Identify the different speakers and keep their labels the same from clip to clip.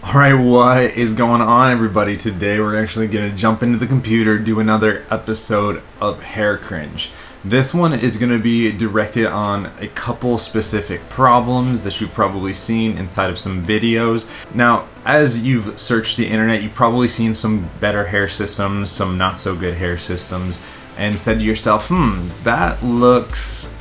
Speaker 1: Alright, what is going on, everybody? Today we're actually going to jump into the computer, do another episode of Hair Cringe. This one is going to be directed on a couple specific problems that you've probably seen inside of some videos. Now, as you've searched the internet, you've probably seen some better hair systems, some not so good hair systems, and said to yourself, that looks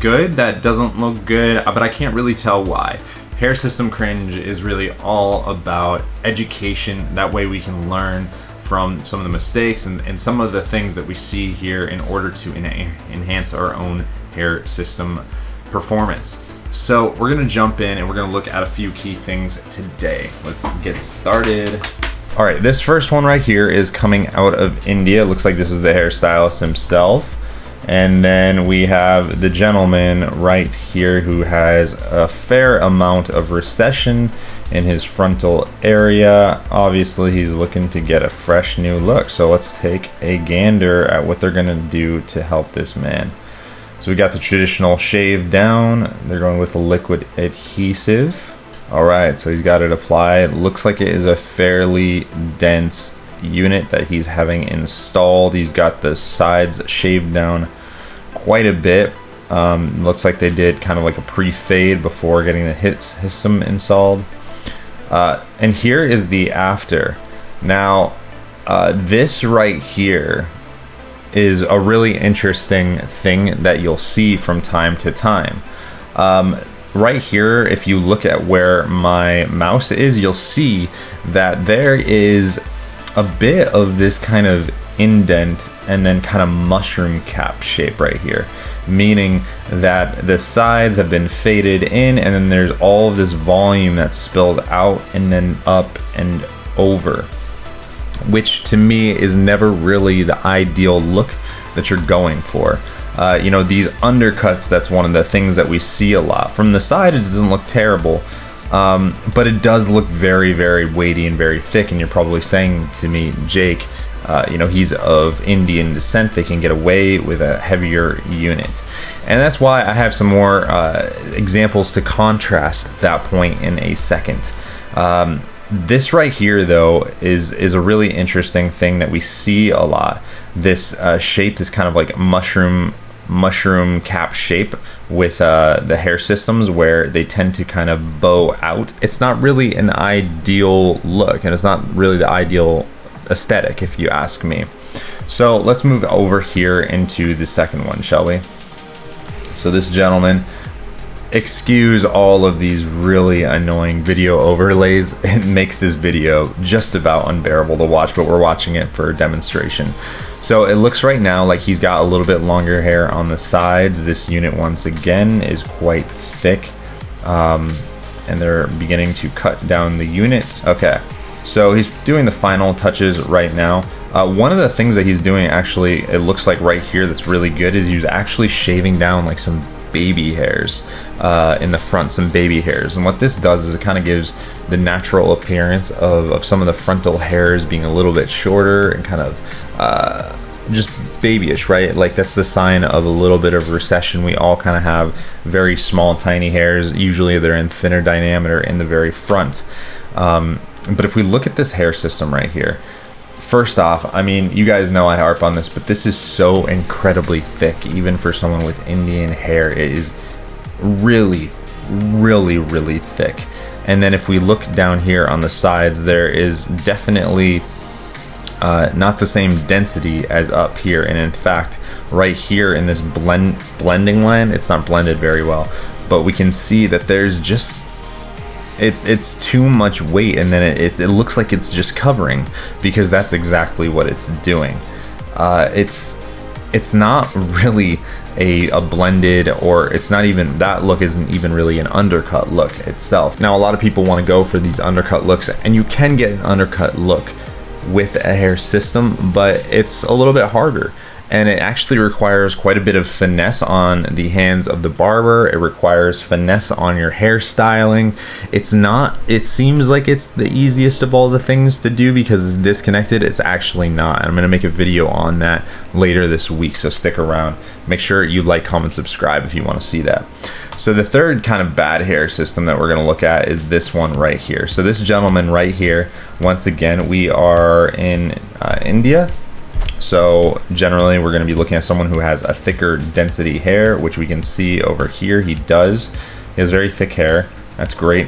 Speaker 1: good, that doesn't look good, but I can't really tell why. Hair System Cringe is really all about education. That way we can learn from some of the mistakes and some of the things that we see here in order to enhance our own hair system performance. So we're going to jump in and we're going to look at a few key things today. Let's get started. Alright, this first one right here is coming out of India. It looks like this is the hairstylist himself. And then we have the gentleman right here who has a fair amount of recession in his frontal area. Obviously, he's looking to get a fresh new look. So let's take a gander at what they're going to do to help this man. So we got the traditional shave down. They're going with the liquid adhesive. All right, so he's got it applied. Looks like it is a fairly dense unit that he's having installed. He's got the sides shaved down quite a bit. Looks like they did kind of like a pre-fade before getting the system installed. And here is the after. Now, this right here is a really interesting thing that you'll see from time to time. Right here, if you look at where my mouse is, you'll see that there is a bit of this kind of indent and then kind of mushroom cap shape right here, meaning that the sides have been faded in and then there's all of this volume that spills out and then up and over, which to me is never really the ideal look that you're going for. These undercuts, that's one of the things that we see a lot. From the side, it doesn't look terrible. But it does look very, very weighty and very thick, and you're probably saying to me, Jake, he's of Indian descent, they can get away with a heavier unit. And that's why I have some more examples to contrast that point in a second. This right here, though, is a really interesting thing that we see a lot. This shape is kind of like mushroom cap shape with the hair systems, where they tend to kind of bow out. It's not really an ideal look, and it's not really the ideal aesthetic, if you ask me. So let's move over here into the second one, shall we? So this gentleman, excuse all of these really annoying video overlays. It makes this video just about unbearable to watch, but we're watching it for demonstration. So it looks right now like he's got a little bit longer hair on the sides. This unit, once again, is quite thick. And they're beginning to cut down the unit. Okay, so he's doing the final touches right now. One of the things that he's doing, actually, it looks like right here that's really good, is he's actually shaving down like some baby hairs in the front, some baby hairs. And what this does is it kind of gives the natural appearance of some of the frontal hairs being a little bit shorter and kind of just babyish, right? Like that's the sign of a little bit of recession. We all kind of have very small, tiny hairs. Usually they're in thinner diameter in the very front. But if we look at this hair system right here, first off, I mean, you guys know I harp on this, but this is so incredibly thick, even for someone with Indian hair. It is really, really, really thick. And then if we look down here on the sides, there is definitely not the same density as up here. And in fact, right here in this blending line, it's not blended very well, but we can see that there's just it's too much weight, and then it looks like it's just covering, because that's exactly what it's doing. It's not really a blended, or it's not even, that look isn't even really an undercut look itself. Now, a lot of people want to go for these undercut looks, and you can get an undercut look with a hair system, but it's a little bit harder. and it actually requires quite a bit of finesse on the hands of the barber. It requires finesse on your hairstyling. It seems like it's the easiest of all the things to do because it's disconnected. It's actually not. I'm going to make a video on that later this week, so stick around. Make sure you like, comment, subscribe if you want to see that. So the third kind of bad hair system that we're going to look at is this one right here. So this gentleman right here, once again, we are in India. So generally we're going to be looking at someone who has a thicker density hair, which we can see over here. He does. He has very thick hair. That's great.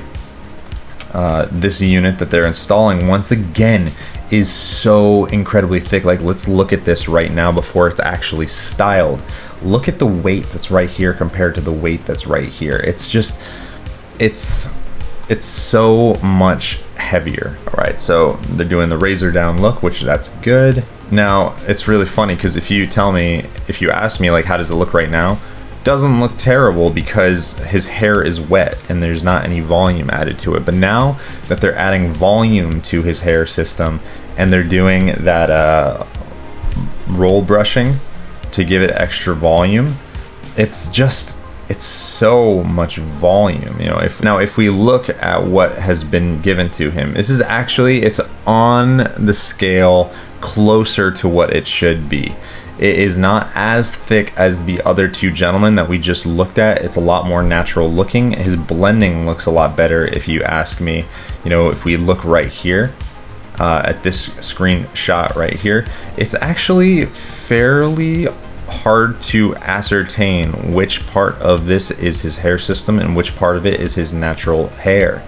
Speaker 1: This unit that they're installing, once again, is so incredibly thick. Like, let's look at this right now before it's actually styled. Look at the weight that's right here compared to the weight that's right here. It's just, it's so much heavier. All right, so they're doing the razor down look, which that's good. Now it's really funny because if you ask me like, how does it look right now, it doesn't look terrible because his hair is wet and there's not any volume added to it. But now that they're adding volume to his hair system and they're doing that roll brushing to give it extra volume, it's so much volume. You know, if we look at what has been given to him, this is actually, it's on the scale closer to what it should be. It is not as thick as the other two gentlemen that we just looked at. It's a lot more natural looking. His blending looks a lot better if you ask me. You know, if we look right here at this screenshot right here, it's actually fairly hard to ascertain which part of this is his hair system and which part of it is his natural hair,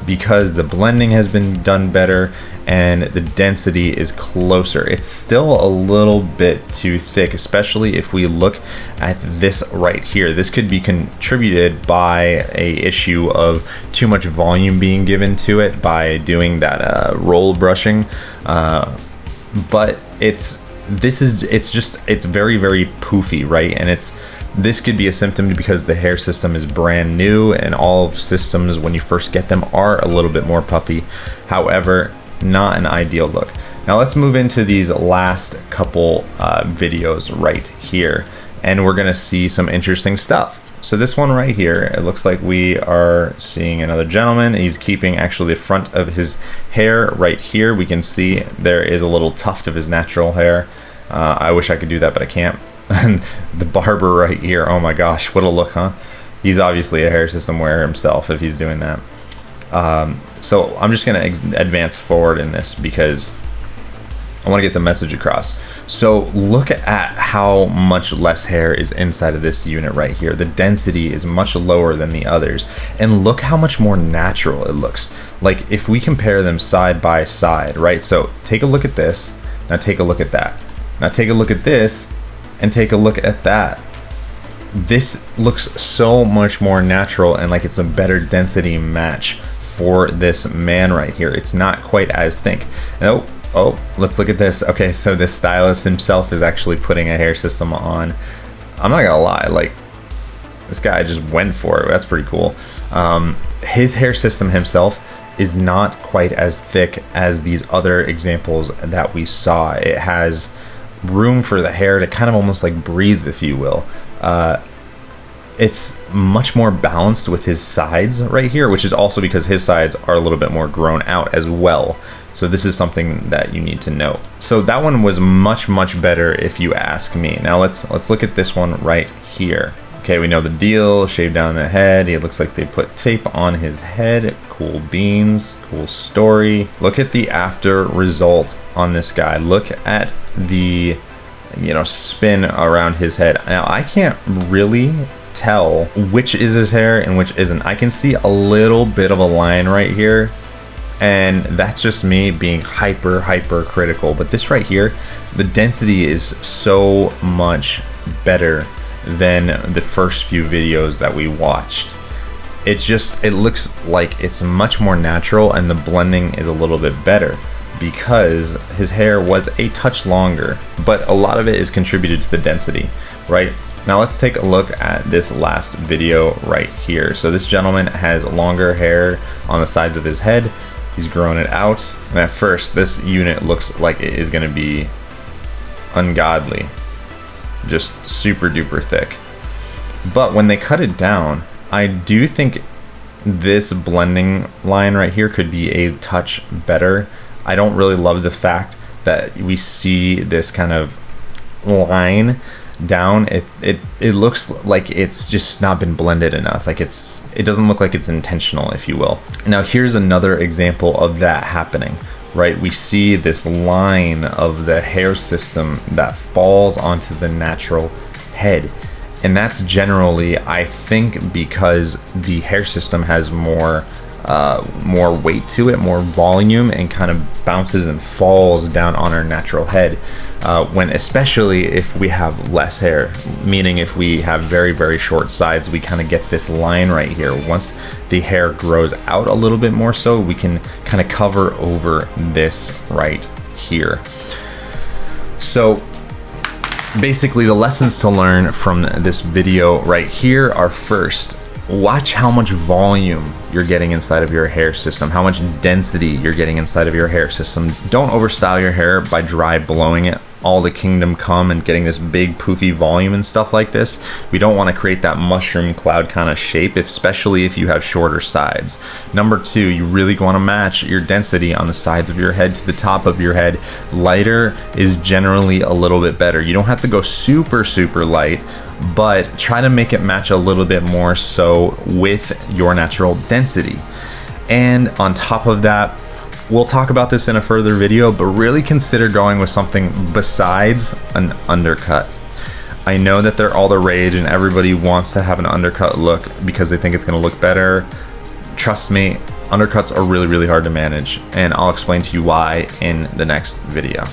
Speaker 1: because the blending has been done better and the density is closer. It's still a little bit too thick, especially if we look at this right here. This could be contributed by a issue of too much volume being given to it by doing that roll brushing, but it's very, very poofy, right? And this could be a symptom because the hair system is brand new, and all of systems when you first get them are a little bit more puffy. However, not an ideal look. Now let's move into these last couple videos right here, and we're gonna see some interesting stuff. So this one right here, it looks like we are seeing another gentleman. He's keeping actually the front of his hair right here. We can see there is a little tuft of his natural hair. I wish I could do that, but I can't. And the barber right here, oh my gosh, what a look, huh? He's obviously a hair system wearer himself if he's doing that. So I'm just gonna advance forward in this because I want to get the message across. So look at how much less hair is inside of this unit right here. The density is much lower than the others, and look how much more natural it looks. Like if we compare them side by side, right? So take a look at this, now take a look at that. Now take a look at this, and take a look at that. This looks so much more natural and like it's a better density match for this man right here. It's not quite as thick. Oh, let's look at this. Okay, so this stylist himself is actually putting a hair system on. I'm not gonna lie, like this guy just went for it. That's pretty cool. His hair system himself is not quite as thick as these other examples that we saw. It has room for the hair to kind of almost like breathe, if you will. It's much more balanced with his sides right here, which is also because his sides are a little bit more grown out as well. So this is something that you need to know. So that one was much, much better if you ask me. Now let's look at this one right here. Okay, we know the deal. Shave down the head. It looks like they put tape on his head. Cool beans. Cool story. Look at the after result on this guy. Look at the, spin around his head. Now I can't really tell which is his hair and which isn't. I can see a little bit of a line right here, and that's just me being hyper critical. But this right here, the density is so much better than the first few videos that we watched. It looks like it's much more natural, and the blending is a little bit better because his hair was a touch longer, but a lot of it is contributed to the density, right? Now let's take a look at this last video right here. So this gentleman has longer hair on the sides of his head. He's grown it out, and at first this unit looks like it is going to be ungodly. just super duper thick. But when they cut it down, I do think this blending line right here could be a touch better. I don't really love the fact that we see this kind of line down. It looks like it's just not been blended enough. Like it doesn't look like it's intentional, if you will. Now here's another example of that happening, right? We see this line of the hair system that falls onto the natural head. And that's generally, I think, because the hair system has more weight to it, more volume, and kind of bounces and falls down on our natural head. When especially if we have less hair, meaning if we have very, very short sides, we kind of get this line right here. Once the hair grows out a little bit more so, we can kind of cover over this right here. So basically the lessons to learn from this video right here are: first, watch how much volume you're getting inside of your hair system, how much density you're getting inside of your hair system. Don't overstyle your hair by dry blowing it all the kingdom come and getting this big poofy volume and stuff like this. We don't want to create that mushroom cloud kind of shape, especially if you have shorter sides. Number two, you really want to match your density on the sides of your head to the top of your head. Lighter is generally a little bit better. You don't have to go super, super light, but try to make it match a little bit more so with your natural density. And on top of that, we'll talk about this in a further video, but really consider going with something besides an undercut. I know that they're all the rage and everybody wants to have an undercut look because they think it's going to look better. Trust me, undercuts are really, really hard to manage, and I'll explain to you why in the next video.